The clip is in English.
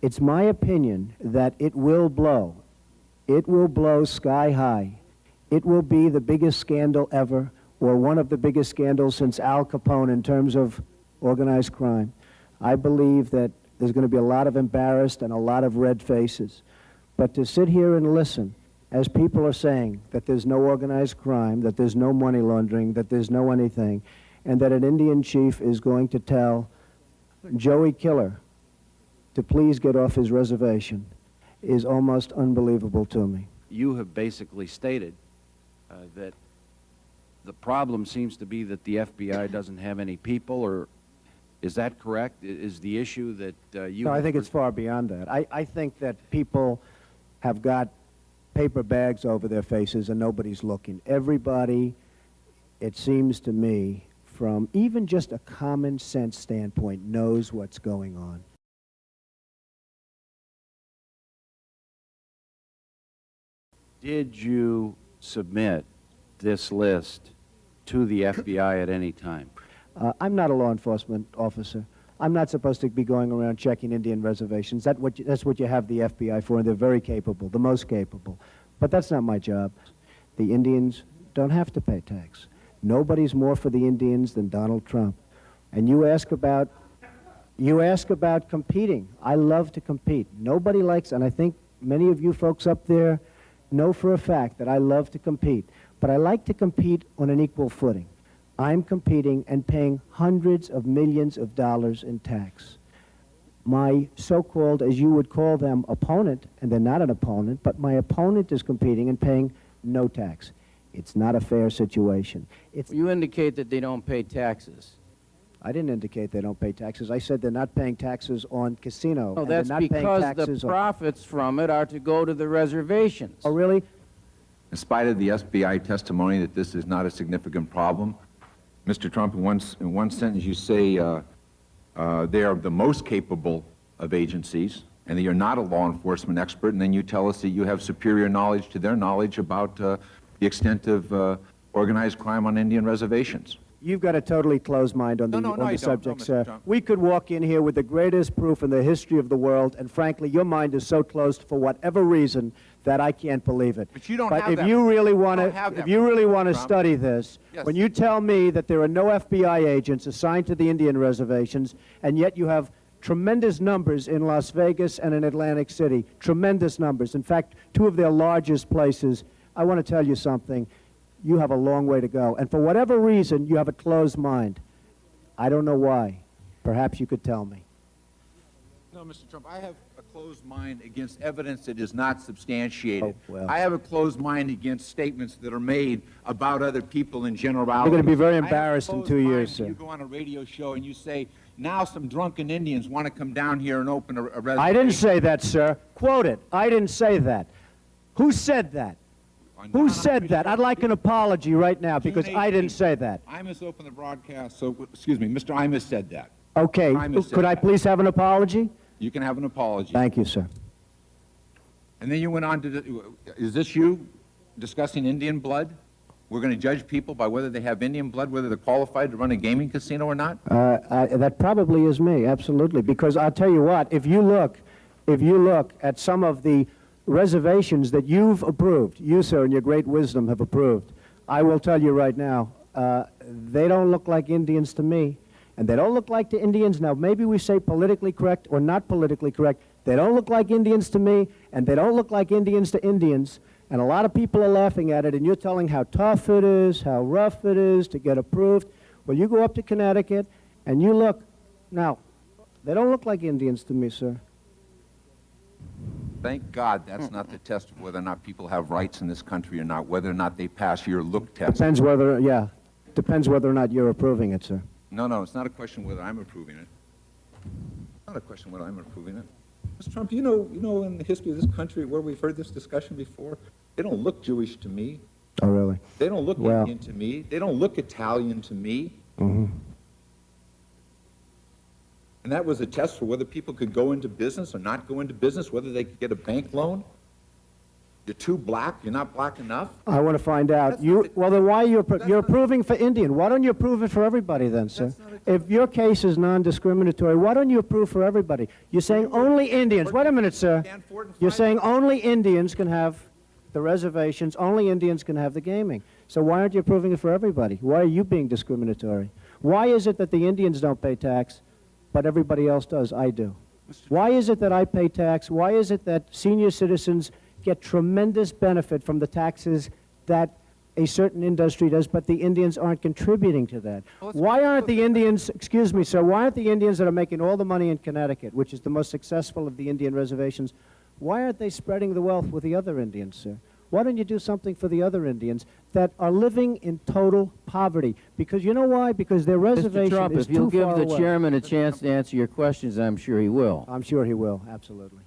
It's my opinion that it will blow. It will blow sky high. It will be the biggest scandal ever, or one of the biggest scandals since Al Capone in terms of organized crime. I believe that there's going to be a lot of embarrassed and a lot of red faces. But to sit here and listen, as people are saying that there's no organized crime, that there's no money laundering, that there's no anything, and that an Indian chief is going to tell Joey Killer to please get off his reservation, is almost unbelievable to me. You have basically stated that the problem seems to be that the FBI doesn't have any people, or is that correct? Is the issue that you... No, I think it's far beyond that. I think that people have got paper bags over their faces and nobody's looking. Everybody, it seems to me, from even just a common sense standpoint, knows what's going on. Did you submit this list to the FBI at any time? I'm not a law enforcement officer. I'm not supposed to be going around checking Indian reservations. That's what you have the FBI for, and they're very capable, the most capable. But that's not my job. The Indians don't have to pay tax. Nobody's more for the Indians than Donald Trump. And you ask about competing. I love to compete. Nobody likes, and I think many of you folks up there know for a fact that I love to compete. But I like to compete on an equal footing. I'm competing and paying hundreds of millions of dollars in tax. My so-called, as you would call them, opponent, and they're not an opponent, but my opponent is competing and paying no tax. It's not a fair situation. You indicate that they don't pay taxes. I didn't indicate they don't pay taxes. I said they're not paying taxes on casino. No, that's because the profits from it are to go to the reservations. Oh, really? In spite of the FBI testimony that this is not a significant problem, Mr. Trump, in one sentence you say they are the most capable of agencies and that you're not a law enforcement expert, and then you tell us that you have superior knowledge to their knowledge about the extent of organized crime on Indian reservations. You've got a totally closed mind on the subject, sir. Trump. We could walk in here with the greatest proof in the history of the world, and frankly, your mind is so closed for whatever reason that I can't believe it. But you don't have that. If you really want to study this, yes. When you tell me that there are no FBI agents assigned to the Indian reservations, and yet you have tremendous numbers in Las Vegas and in Atlantic City, tremendous numbers. In fact, two of their largest places. I want to tell you something. You have a long way to go. And for whatever reason, you have a closed mind. I don't know why. Perhaps you could tell me. No, Mr. Trump, I have a closed mind against evidence that is not substantiated. Oh, well. I have a closed mind against statements that are made about other people in generality. You're going to be very embarrassed in 2 years, sir. You go on a radio show and you say, now some drunken Indians want to come down here and open a reservation. I didn't say that, sir. Quote it. I didn't say that. Who said that? Who said that? I'd like an apology right now because I didn't say that. Imus opened the broadcast, so, excuse me, Mr. Imus said that. Okay. Could I please have an apology? You can have an apology. Thank you, sir. And then you went on to, is this you discussing Indian blood? We're going to judge people by whether they have Indian blood, whether they're qualified to run a gaming casino or not? That probably is me, absolutely. Because I'll tell you what, if you look at some of the reservations that you've approved, you, sir, in your great wisdom have approved, I will tell you right now, they don't look like Indians to me. And they don't look like to Indians. Now, maybe we say politically correct or not politically correct. They don't look like Indians to me, and they don't look like Indians to Indians. And a lot of people are laughing at it, and you're telling how tough it is, how rough it is to get approved. Well, you go up to Connecticut, and you look. Now, they don't look like Indians to me, sir. Thank God that's not the test of whether or not people have rights in this country or not, whether or not they pass your look test. Depends whether, yeah, depends whether or not you're approving it, sir. No, it's not a question whether I'm approving it. It's not a question whether I'm approving it. Mr. Trump, you know in the history of this country where we've heard this discussion before, they don't look Jewish to me. Oh, really? They don't look Indian to me. They don't look Italian to me. Mm-hmm. And that was a test for whether people could go into business or not go into business, whether they could get a bank loan. You're too black? You're not black enough? I want to find out. That's not the- Well, then why you're That's not- approving for Indian? Why don't you approve it for everybody then, sir? That's not a- If your case is non-discriminatory, why don't you approve for everybody? You're saying only Indians. Wait a minute, sir. Stanford and You're find saying only Indians can have the reservations, only Indians can have the gaming. So why aren't you approving it for everybody? Why are you being discriminatory? Why is it that the Indians don't pay tax, but everybody else does? I do. Why is it that I pay tax? Why is it that senior citizens get tremendous benefit from the taxes that a certain industry does, but the Indians aren't contributing to that? Why aren't the Indians, excuse me, sir, why aren't the Indians that are making all the money in Connecticut, which is the most successful of the Indian reservations, why aren't they spreading the wealth with the other Indians, sir? Why don't you do something for the other Indians that are living in total poverty? Because you know why? Because their Mr. reservation Trump, is if you'll too give far the away. chairman a chance to answer your questions, I'm sure he will. I'm sure he will, absolutely.